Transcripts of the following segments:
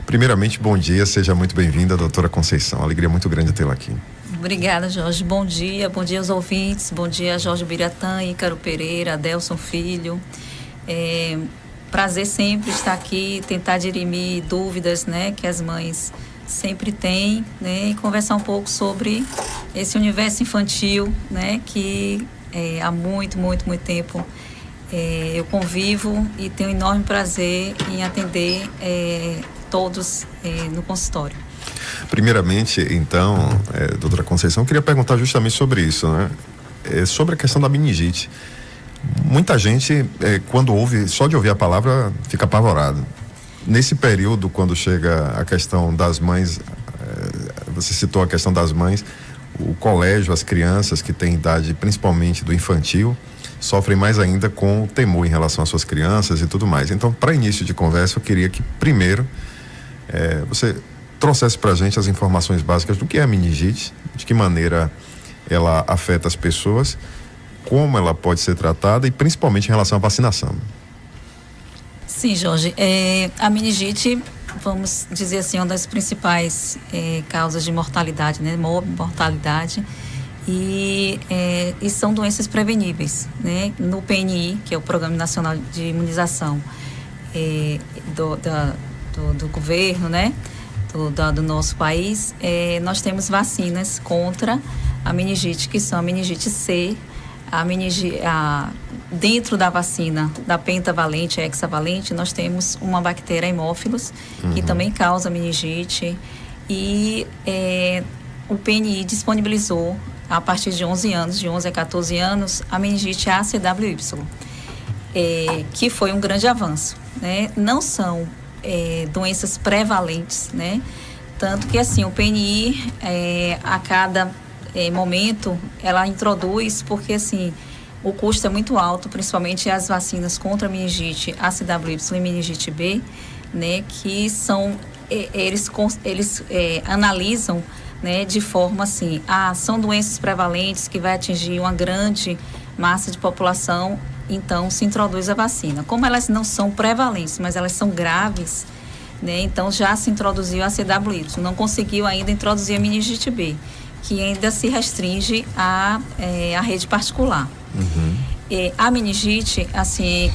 Primeiramente, bom dia, seja muito bem-vinda, doutora Conceição. Alegria muito grande tê-la aqui. Obrigada, Jorge. Bom dia aos ouvintes, bom dia, Jorge Biratã, Ícaro Pereira, Adelson Filho. Prazer sempre estar aqui, tentar dirimir dúvidas, né, que as mães sempre têm, né, e conversar um pouco sobre esse universo infantil, né, que há muito tempo eu convivo e tenho enorme prazer em atender todos no consultório. Primeiramente, então, doutora Conceição, eu queria perguntar justamente sobre isso, né? Sobre a questão da meningite. Muita gente, quando ouve, só de ouvir a palavra, fica apavorado. Nesse período, quando chega a questão das mães, você citou a questão das mães, o colégio, as crianças que têm idade, principalmente do infantil, sofrem mais ainda com o temor em relação às suas crianças e tudo mais. Então, para início de conversa, eu queria que primeiro você trouxesse para a gente as informações básicas do que é a meningite, de que maneira ela afeta as pessoas, como ela pode ser tratada e principalmente em relação à vacinação. Sim, Jorge. A meningite, vamos dizer assim, é uma das principais causas de mortalidade, né? Mortalidade. E são doenças preveníveis, né? No PNI, que é o Programa Nacional de Imunização do governo, né? Do nosso país, nós temos vacinas contra a meningite, que são a meningite C, dentro da vacina da pentavalente e hexavalente, nós temos uma bactéria Haemophilus, que também causa meningite, e o PNI disponibilizou, a partir de 11 anos, de 11 a 14 anos, a meningite ACWY, que foi um grande avanço, né? Não são doenças prevalentes, né? Tanto que, assim, o PNI, a cada momento, ela introduz, porque, assim, o custo é muito alto, principalmente as vacinas contra a meningite ACWY e meningite B, né? Que são, eles analisam, né? De forma, assim, são doenças prevalentes que vai atingir uma grande massa de população. Então, se introduz a vacina. Como elas não são prevalentes, mas elas são graves, né? Então, já se introduziu a CWY. Não conseguiu ainda introduzir a meningite B, que ainda se restringe à rede particular. A meningite, assim,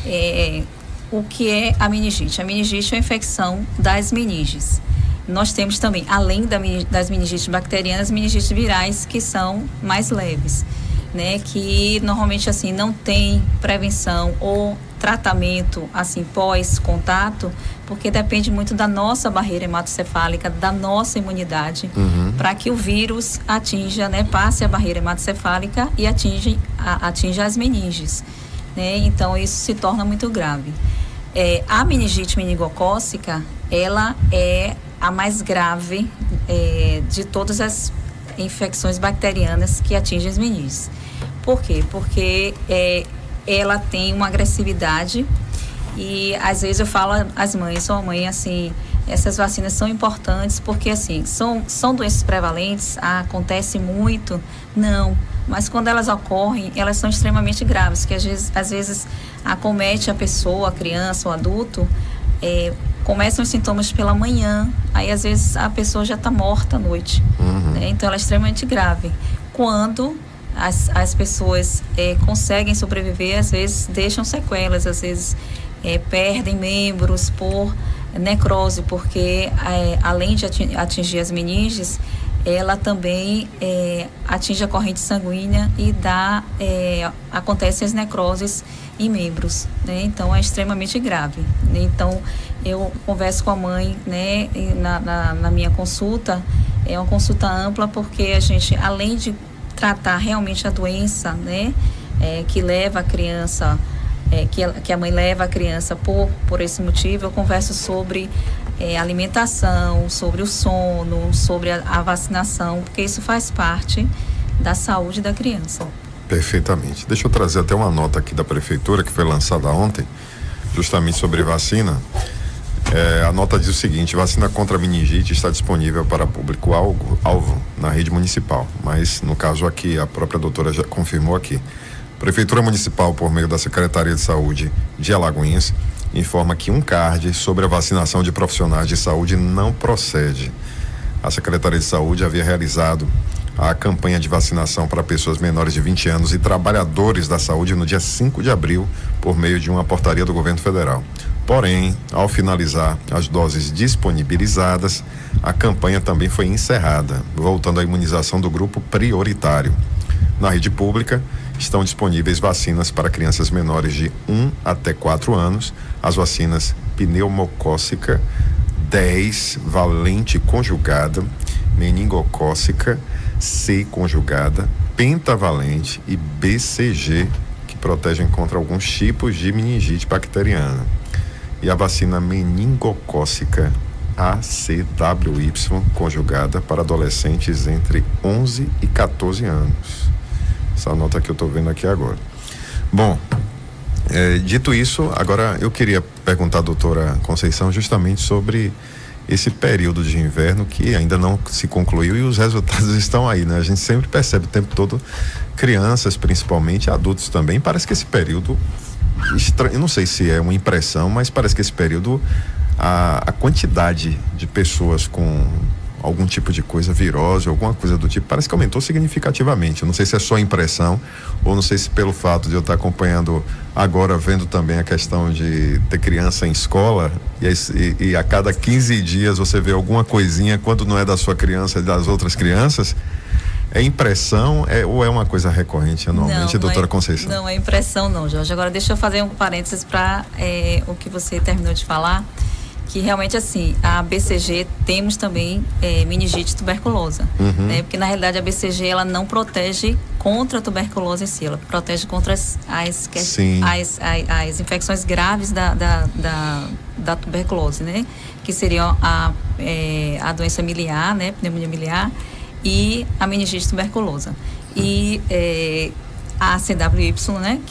o que é a meningite? A meningite é a infecção das meninges. Nós temos também, além das meningites bacterianas, meningites virais, que são mais leves, né, que normalmente, assim, não tem prevenção ou tratamento, assim, pós-contato, porque depende muito da nossa barreira hematocefálica, da nossa imunidade, para que o vírus atinja, né, passe a barreira hematocefálica e atinja as meninges, né? Então, isso se torna muito grave. A meningite meningocócica, ela é a mais grave de todas as infecções bacterianas que atingem as meninges. Por quê? Porque ela tem uma agressividade e às vezes eu falo às mães, mãe, assim, essas vacinas são importantes porque, assim, são doenças prevalentes, acontece muito? Não, mas quando elas ocorrem, elas são extremamente graves, que às vezes acomete a pessoa, a criança, o adulto, começam os sintomas pela manhã, aí às vezes a pessoa já está morta à noite, né? Então ela é extremamente grave. Quando as pessoas conseguem sobreviver, às vezes deixam sequelas, às vezes perdem membros por necrose, porque além de atingir as meninges, ela também atinge a corrente sanguínea e acontecem as necroses em membros, né? Então é extremamente grave, né? Então eu converso com a mãe, né, na minha consulta, é uma consulta ampla, porque a gente, além de tratar realmente a doença, né, que leva a criança, que a mãe leva a criança por esse motivo, eu converso sobre alimentação, sobre o sono, sobre a vacinação, porque isso faz parte da saúde da criança. Perfeitamente. Deixa eu trazer até uma nota aqui da prefeitura que foi lançada ontem, justamente sobre vacina. A nota diz o seguinte: vacina contra a meningite está disponível para público-alvo na rede municipal, mas no caso aqui, a própria doutora já confirmou aqui. Prefeitura Municipal, por meio da Secretaria de Saúde de Alagoinhas, informa que um card sobre a vacinação de profissionais de saúde não procede. A Secretaria de Saúde havia realizado a campanha de vacinação para pessoas menores de 20 anos e trabalhadores da saúde no dia 5 de abril, por meio de uma portaria do governo federal. Porém, ao finalizar as doses disponibilizadas, a campanha também foi encerrada, voltando à imunização do grupo prioritário. Na rede pública, estão disponíveis vacinas para crianças menores de 1 até 4 anos, as vacinas pneumocócica, 10 valente conjugada, meningocócica, C conjugada, pentavalente e BCG, que protegem contra alguns tipos de meningite bacteriana. E a vacina meningocócica ACWY conjugada para adolescentes entre 11 e 14 anos. Essa nota que eu estou vendo aqui agora. Bom, dito isso, agora eu queria perguntar à doutora Conceição justamente sobre esse período de inverno que ainda não se concluiu e os resultados estão aí, né? A gente sempre percebe o tempo todo, crianças principalmente, adultos também, parece que esse período, eu não sei se é uma impressão, mas parece que esse período, a quantidade de pessoas com algum tipo de coisa, virose, alguma coisa do tipo, parece que aumentou significativamente. Eu não sei se é só impressão ou não sei se pelo fato de eu estar acompanhando agora, vendo também a questão de ter criança em escola e a cada 15 dias você vê alguma coisinha, quando não é da sua criança, é das outras crianças. É impressão ou é uma coisa recorrente anualmente, doutora Conceição? Não é impressão não, Jorge. Agora deixa eu fazer um parênteses para o que você terminou de falar, que realmente assim, a BCG temos também meningite tuberculosa, né? Porque na realidade a BCG ela não protege contra a tuberculose em si, ela protege contra as infecções graves da tuberculose, né? Que seriam a doença miliar, né? Pneumonia miliar e a meningite tuberculosa. E a CWY, né?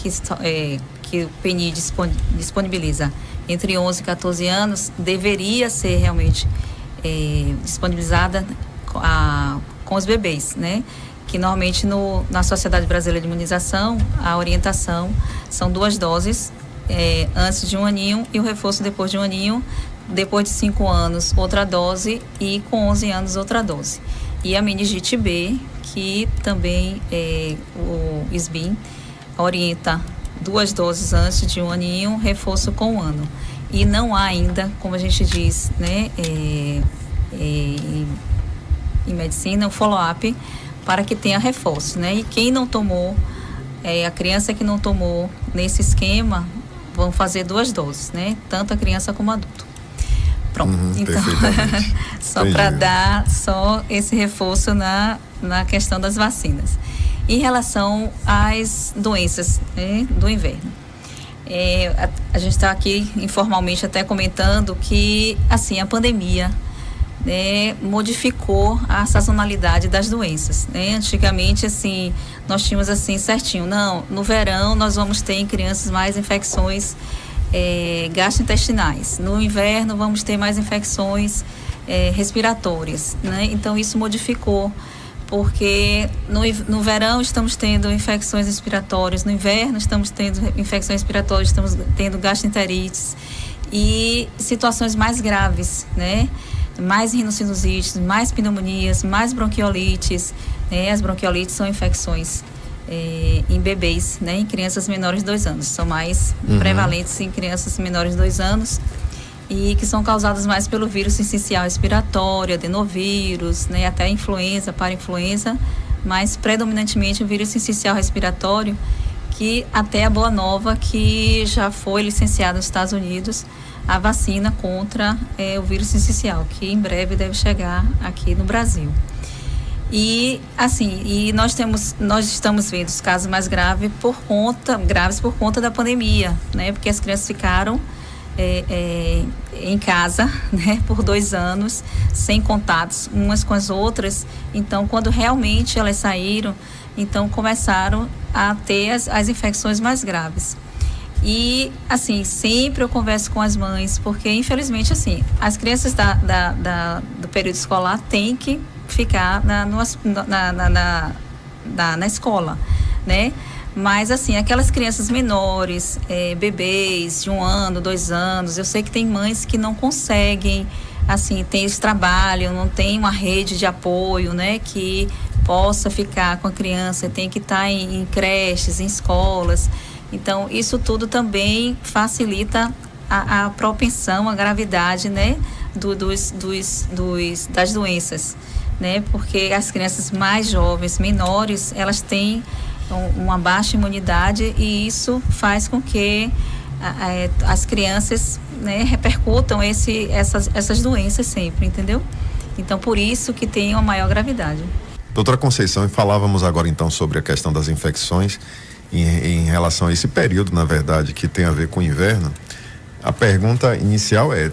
Que o PNI disponibiliza entre 11 e 14 anos, deveria ser realmente disponibilizada com os bebês, né? Que normalmente na Sociedade Brasileira de Imunização, a orientação são 2 doses antes de 1 aninho e o reforço depois de 1 aninho, depois de 5 anos outra dose e com 11 anos outra dose. E a meningite B, que também o SBIM orienta 2 doses antes de 1 aninho, reforço com 1 ano. E não há ainda, como a gente diz, né, em medicina, o follow-up para que tenha reforço, né? E quem não tomou, a criança que não tomou nesse esquema, vão fazer 2 doses, né? Tanto a criança como o adulto. Pronto, então, só para dar só esse reforço na questão das vacinas. Em relação às doenças, né, do inverno, a gente está aqui informalmente até comentando que assim a pandemia, né, modificou a sazonalidade das doenças, né? Antigamente assim nós tínhamos assim certinho, não, no verão nós vamos ter em crianças mais infecções gastrointestinais, no inverno vamos ter mais infecções respiratórias, né? Então isso modificou, porque no verão estamos tendo infecções respiratórias, no inverno estamos tendo infecções respiratórias, estamos tendo gastroenterites e situações mais graves, né? Mais rinossinusites, mais pneumonias, mais bronquiolites, né? As bronquiolites são infecções em bebês, né? Em crianças menores de 2 anos, são mais prevalentes em crianças menores de 2 anos e que são causadas mais pelo vírus sincicial respiratório, adenovírus, né? Até a influenza, parainfluenza, mas predominantemente o vírus sincicial respiratório, que até a boa nova que já foi licenciada nos Estados Unidos a vacina contra o vírus sincicial, que em breve deve chegar aqui no Brasil. E assim, nós estamos vendo os casos mais graves por conta da pandemia, né? Porque as crianças ficaram em casa, né, por 2 anos, sem contatos umas com as outras. Então, quando realmente elas saíram, então começaram a ter as infecções mais graves. E, assim, sempre eu converso com as mães, porque, infelizmente, assim, as crianças do período escolar têm que ficar na escola, né? Mas, assim, aquelas crianças menores, bebês de 1 ano, 2 anos, eu sei que tem mães que não conseguem, assim, tem esse trabalho, não tem uma rede de apoio, né, que possa ficar com a criança, tem que estar em creches, em escolas. Então, isso tudo também facilita a propensão, a gravidade, né, das doenças, né, porque as crianças mais jovens, menores, elas têm uma baixa imunidade e isso faz com que as crianças, né, repercutam essas doenças sempre, entendeu? Então, por isso que tem uma maior gravidade. Doutora Conceição, e falávamos agora então sobre a questão das infecções em relação a esse período, na verdade, que tem a ver com o inverno. A pergunta inicial é: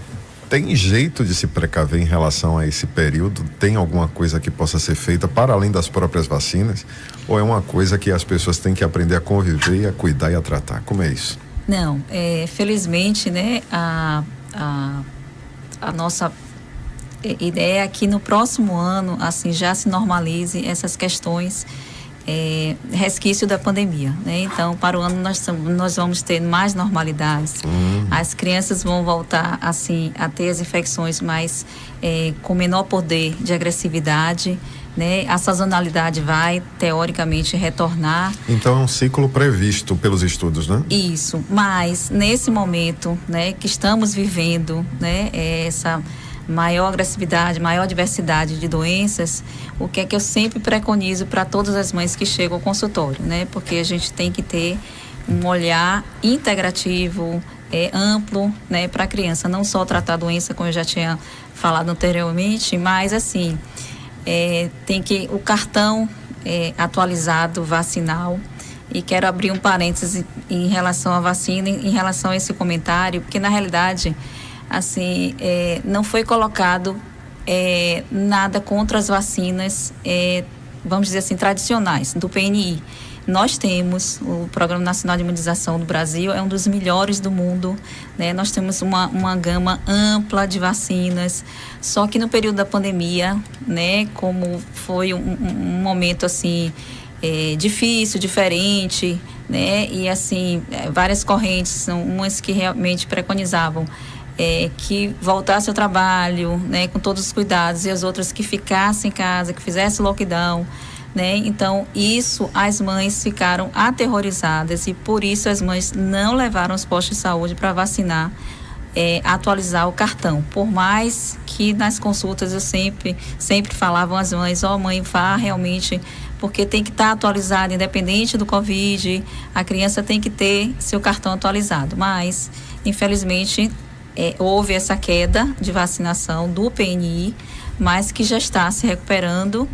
tem jeito de se precaver em relação a esse período? Tem alguma coisa que possa ser feita para além das próprias vacinas? Ou é uma coisa que as pessoas têm que aprender a conviver, a cuidar e a tratar? Como é isso? Não, felizmente, né, a nossa ideia é que no próximo ano, assim, já se normalize essas questões, resquício da pandemia, né? Então, para o ano nós vamos ter mais normalidades. As crianças vão voltar, assim, a ter as infecções, mas com menor poder de agressividade, né? A sazonalidade vai, teoricamente, retornar. Então, é um ciclo previsto pelos estudos, né? Isso, mas nesse momento, né, que estamos vivendo, né, essa maior agressividade, maior diversidade de doenças, o que é que eu sempre preconizo para todas as mães que chegam ao consultório, né? Porque a gente tem que ter um olhar integrativo, amplo, né, para a criança, não só tratar a doença, como eu já tinha falado anteriormente, mas assim, tem que o cartão atualizado vacinal. E quero abrir um parênteses em relação à vacina, em relação a esse comentário, porque na realidade, assim, não foi colocado nada contra as vacinas, vamos dizer assim, tradicionais, do PNI. Nós temos o Programa Nacional de Imunização do Brasil, é um dos melhores do mundo, né? Nós temos uma gama ampla de vacinas, só que no período da pandemia, né, como foi um momento assim, difícil, diferente, né? E assim, várias correntes, são umas que realmente preconizavam que voltasse ao trabalho, né, com todos os cuidados, e as outras que ficassem em casa, que fizesse lockdown, né? Então, isso, as mães ficaram aterrorizadas e por isso as mães não levaram os postos de saúde para vacinar, atualizar o cartão. Por mais que nas consultas eu sempre falavam às mães: mãe, vá realmente, porque tem que estar atualizado, independente do Covid, a criança tem que ter seu cartão atualizado. Mas, infelizmente, houve essa queda de vacinação do PNI, mas que já está se recuperando.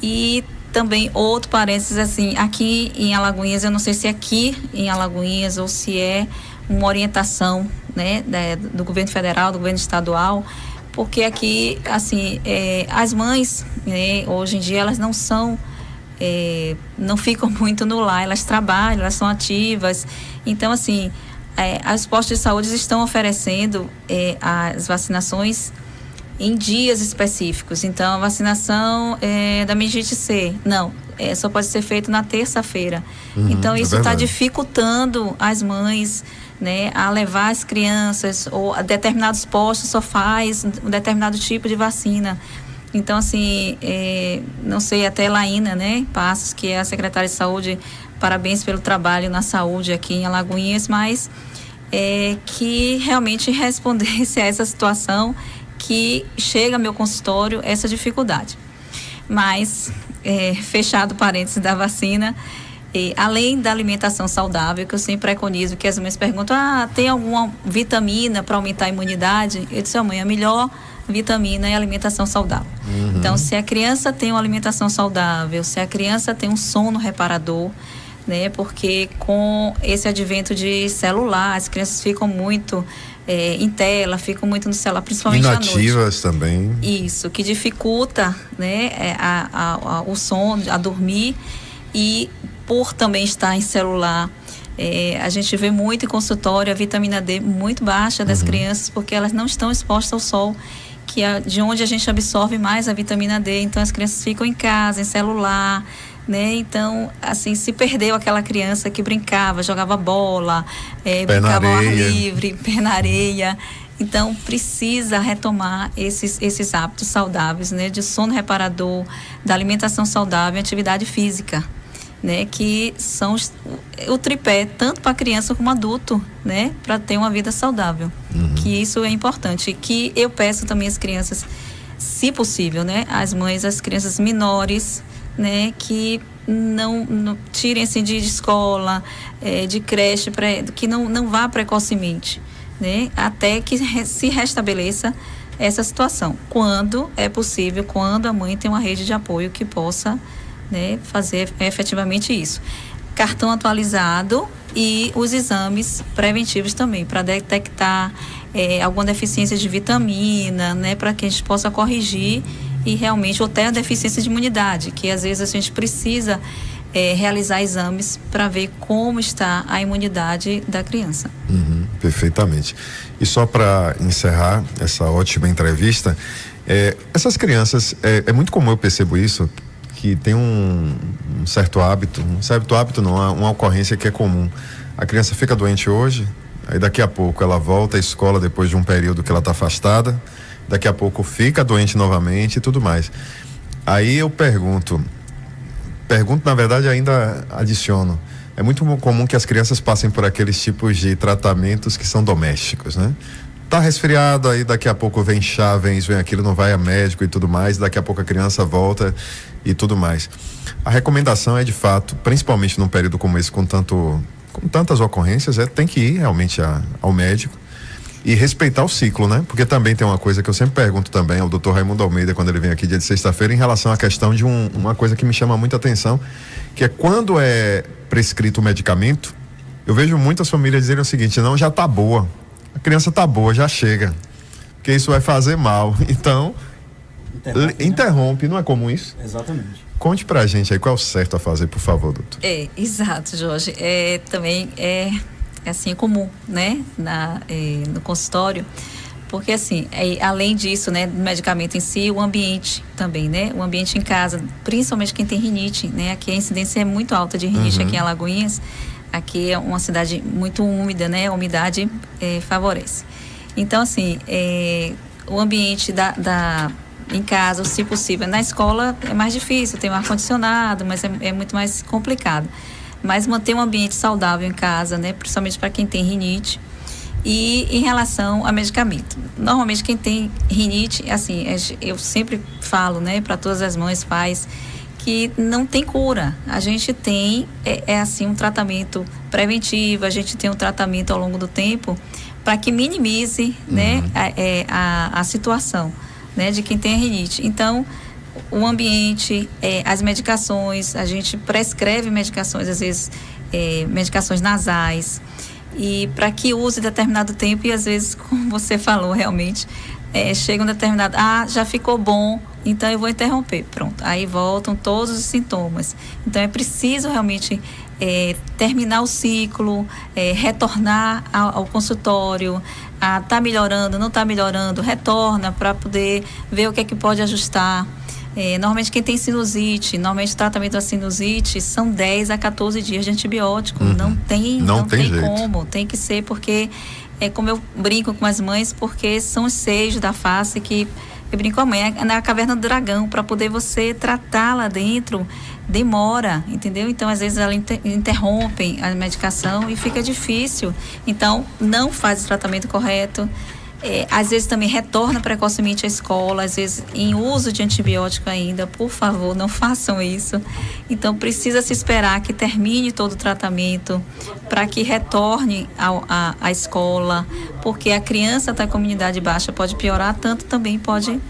E também outro parênteses, assim, aqui em Alagoinhas, eu não sei se é aqui em Alagoinhas ou se é uma orientação, né, do governo federal, do governo estadual, porque aqui, assim, as mães, né, hoje em dia elas não são, não ficam muito no lar, elas trabalham, elas são ativas. Então, assim, os postos de saúde estão oferecendo as vacinações em dias específicos. Então, a vacinação da meningite C, não, só pode ser feito na terça-feira. Então, isso está dificultando as mães, né, a levar as crianças, ou a determinados postos só faz um determinado tipo de vacina. Então, assim, não sei, até Laína, né, Passos, que é a secretária de saúde, parabéns pelo trabalho na saúde aqui em Alagoinhas, mas que realmente respondesse a essa situação que chega ao meu consultório, essa dificuldade. Mas, fechado o parênteses da vacina, além da alimentação saudável, que eu sempre preconizo, que as mães perguntam: tem alguma vitamina para aumentar a imunidade? Eu disse: mãe, a melhor vitamina é a alimentação saudável. Então, se a criança tem uma alimentação saudável, se a criança tem um sono reparador, né, porque com esse advento de celular, as crianças ficam muito em tela, ficam muito no celular, principalmente à noite. Inativas também. Isso, que dificulta, né, o sono, a dormir, e por também estar em celular, a gente vê muito em consultório a vitamina D muito baixa das crianças, porque elas não estão expostas ao sol, que é de onde a gente absorve mais a vitamina D. Então as crianças ficam em casa, em celular, né? Então, assim, se perdeu aquela criança que brincava, jogava bola, Pé na brincava ao ar areia. livre, pé na areia. Então, precisa retomar esses hábitos saudáveis, né? De sono reparador, da alimentação saudável e atividade física, né? Que são o tripé, tanto para criança como adulto, né? Para ter uma vida saudável. Que isso é importante. Que eu peço também às crianças, se possível, né? As mães, as crianças menores, né? Que não tirem assim de escola, de creche, que não vá precocemente, né? Até que se restabeleça essa situação. Quando é possível, quando a mãe tem uma rede de apoio que possa, né, fazer efetivamente isso. Cartão atualizado e os exames preventivos também, para detectar alguma deficiência de vitamina, né, para que a gente possa corrigir e realmente, ou até a deficiência de imunidade, que às vezes a gente precisa realizar exames para ver como está a imunidade da criança. Perfeitamente. E só para encerrar essa ótima entrevista, essas crianças, é muito comum, eu percebo isso, que tem um certo hábito não, uma ocorrência que é comum. A criança fica doente hoje, aí daqui a pouco ela volta à escola depois de um período que ela está afastada, daqui a pouco fica doente novamente e tudo mais. Aí eu pergunto, na verdade ainda adiciono, é muito comum que as crianças passem por aqueles tipos de tratamentos que são domésticos, né? Tá resfriado, aí daqui a pouco vem chá, vem aquilo, não vai a médico e tudo mais, daqui a pouco a criança volta e tudo mais. A recomendação é, de fato, principalmente num período como esse, com tantas ocorrências, tem que ir realmente ao médico e respeitar o ciclo, né? Porque também tem uma coisa que eu sempre pergunto também ao Dr. Raimundo Almeida, quando ele vem aqui dia de sexta-feira, em relação à questão de uma coisa que me chama muita atenção, que é quando é prescrito o medicamento, eu vejo muitas famílias dizerem o seguinte: não, já tá boa, a criança tá boa, já chega, porque isso vai fazer mal. Então, interrompe, não é comum isso? Exatamente. Conte pra gente aí qual é o certo a fazer, por favor, doutor. Exato, Jorge. Também assim comum, né? No consultório, porque assim, além disso, né, do medicamento em si, o ambiente também, né? O ambiente em casa, principalmente quem tem rinite, né? Aqui a incidência é muito alta de rinite aqui em Alagoinhas. Aqui é uma cidade muito úmida, né? A umidade favorece. Então, assim, o ambiente em casa, se possível, na escola é mais difícil, tem um ar-condicionado, mas é muito mais complicado. Mas manter um ambiente saudável em casa, né? Principalmente para quem tem rinite. E em relação a medicamento, normalmente quem tem rinite, assim, eu sempre falo, né, para todas as mães, pais, que não tem cura. A gente tem, assim, um tratamento preventivo, a gente tem um tratamento ao longo do tempo para que minimize, né, a situação, né, de quem tem rinite. Então, o ambiente, as medicações, a gente prescreve medicações, às vezes, medicações nasais, e para que use determinado tempo, e às vezes, como você falou, realmente, chega um determinado, já ficou bom, então eu vou interromper, pronto, aí voltam todos os sintomas. Então é preciso realmente terminar o ciclo, retornar ao consultório, tá melhorando, não tá melhorando, retorna para poder ver o que é que pode ajustar. Normalmente quem tem sinusite, normalmente o tratamento da sinusite são 10 a 14 dias de antibiótico. Não tem como, tem que ser, porque como eu brinco com as mães, porque são os seios da face que eu brinco com a mãe, na caverna do dragão, para poder você tratar lá dentro, demora, entendeu? Então às vezes elas interrompem a medicação e fica difícil, então não faz o tratamento correto. Às vezes também retorna precocemente à escola, às vezes em uso de antibiótico ainda. Por favor, não façam isso. Então precisa se esperar que termine todo o tratamento para que retorne à escola, porque a criança está com imunidade baixa, pode piorar, tanto também pode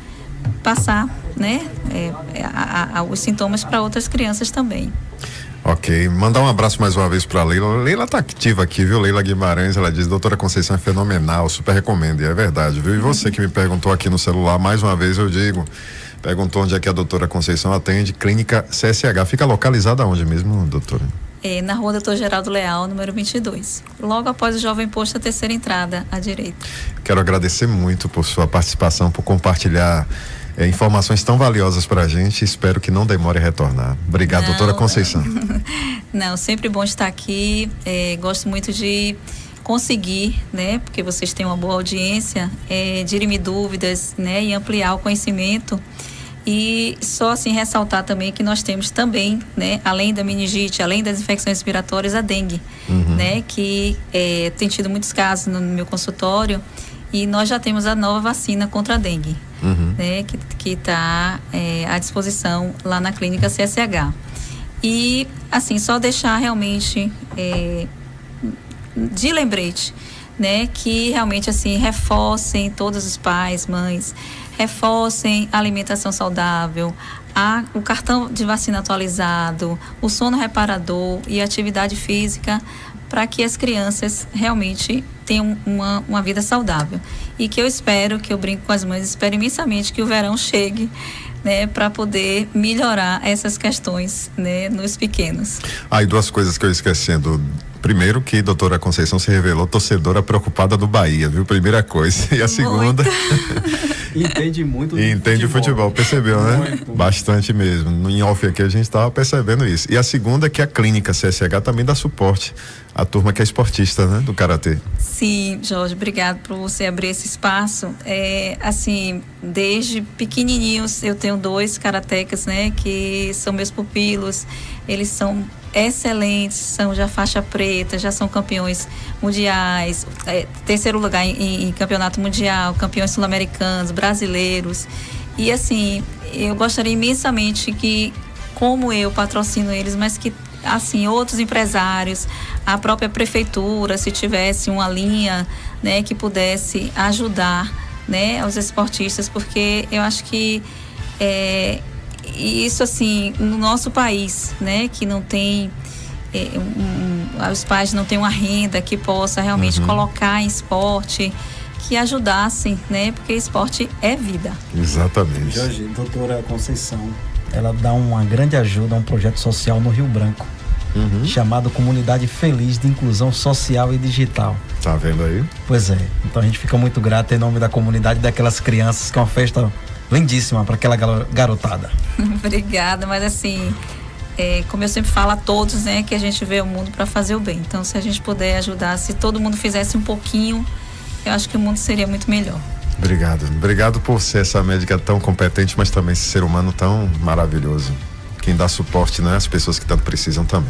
passar, né, os sintomas para outras crianças também. Ok, mandar um abraço mais uma vez para Leila. Leila tá ativa aqui, viu? Leila Guimarães, ela diz: doutora Conceição é fenomenal, super recomendo, e é verdade, viu? E você que me perguntou aqui no celular, mais uma vez eu digo, perguntou onde é que a doutora Conceição atende, Clínica CSH, fica localizada onde mesmo, doutora? Na rua Doutor Geraldo Leal, número 22, logo após o Jovem Posto, a terceira entrada à direita. Quero agradecer muito por sua participação, por compartilhar informações tão valiosas para a gente. Espero que não demore a retornar. Obrigado, doutora Conceição. Não, sempre bom estar aqui. Gosto muito de conseguir, né, porque vocês têm uma boa audiência, dirimir dúvidas, né, e ampliar o conhecimento. E só assim ressaltar também que nós temos também, né, além da meningite, além das infecções respiratórias, a dengue, né, que tem tido muitos casos no meu consultório, e nós já temos a nova vacina contra a dengue, né, que está à disposição lá na clínica CSH. E assim, só deixar realmente de lembrete, né, que realmente assim reforcem, todos os pais, mães, reforcem a alimentação saudável, o cartão de vacina atualizado, o sono reparador e a atividade física, para que as crianças realmente tenham uma vida saudável. E que eu brinco com as mães, espero imensamente que o verão chegue, né, para poder melhorar essas questões, né, nos pequenos. E duas coisas que eu esquecendo. Primeiro, que a doutora Conceição se revelou torcedora preocupada do Bahia, viu? Primeira coisa. E a segunda... Entende muito Entende futebol, percebeu, né? Muito. Bastante mesmo. Em off aqui a gente estava percebendo isso. E a segunda é que a clínica CSH também dá suporte à turma que é esportista, né? Do Karatê. Sim, Jorge, obrigado por você abrir esse espaço. Assim, desde pequenininhos eu tenho 2 karatecas, né? Que são meus pupilos. Eles são excelentes, são já faixa preta, já são campeões mundiais, terceiro lugar em campeonato mundial, campeões sul-americanos, brasileiros. E assim, eu gostaria imensamente que, como eu patrocino eles, mas que assim, outros empresários, a própria prefeitura, se tivesse uma linha, né, que pudesse ajudar, né, os esportistas, porque eu acho que isso assim, no nosso país, né, que não tem os pais não têm uma renda que possa realmente colocar em esporte, que ajudassem, né, porque esporte é vida. Exatamente. Jorge, doutora Conceição, ela dá uma grande ajuda a um projeto social no Rio Branco, chamado Comunidade Feliz de Inclusão Social e Digital. Tá vendo aí? Pois é, então a gente fica muito grato em nome da comunidade, daquelas crianças, que é uma festa lindíssima para aquela garotada. Obrigada, mas assim, como eu sempre falo a todos, né, que a gente vê o mundo para fazer o bem. Então, se a gente puder ajudar, se todo mundo fizesse um pouquinho, eu acho que o mundo seria muito melhor. Obrigado por ser essa médica tão competente, mas também esse ser humano tão maravilhoso. Quem dá suporte, né, às pessoas que tanto precisam também.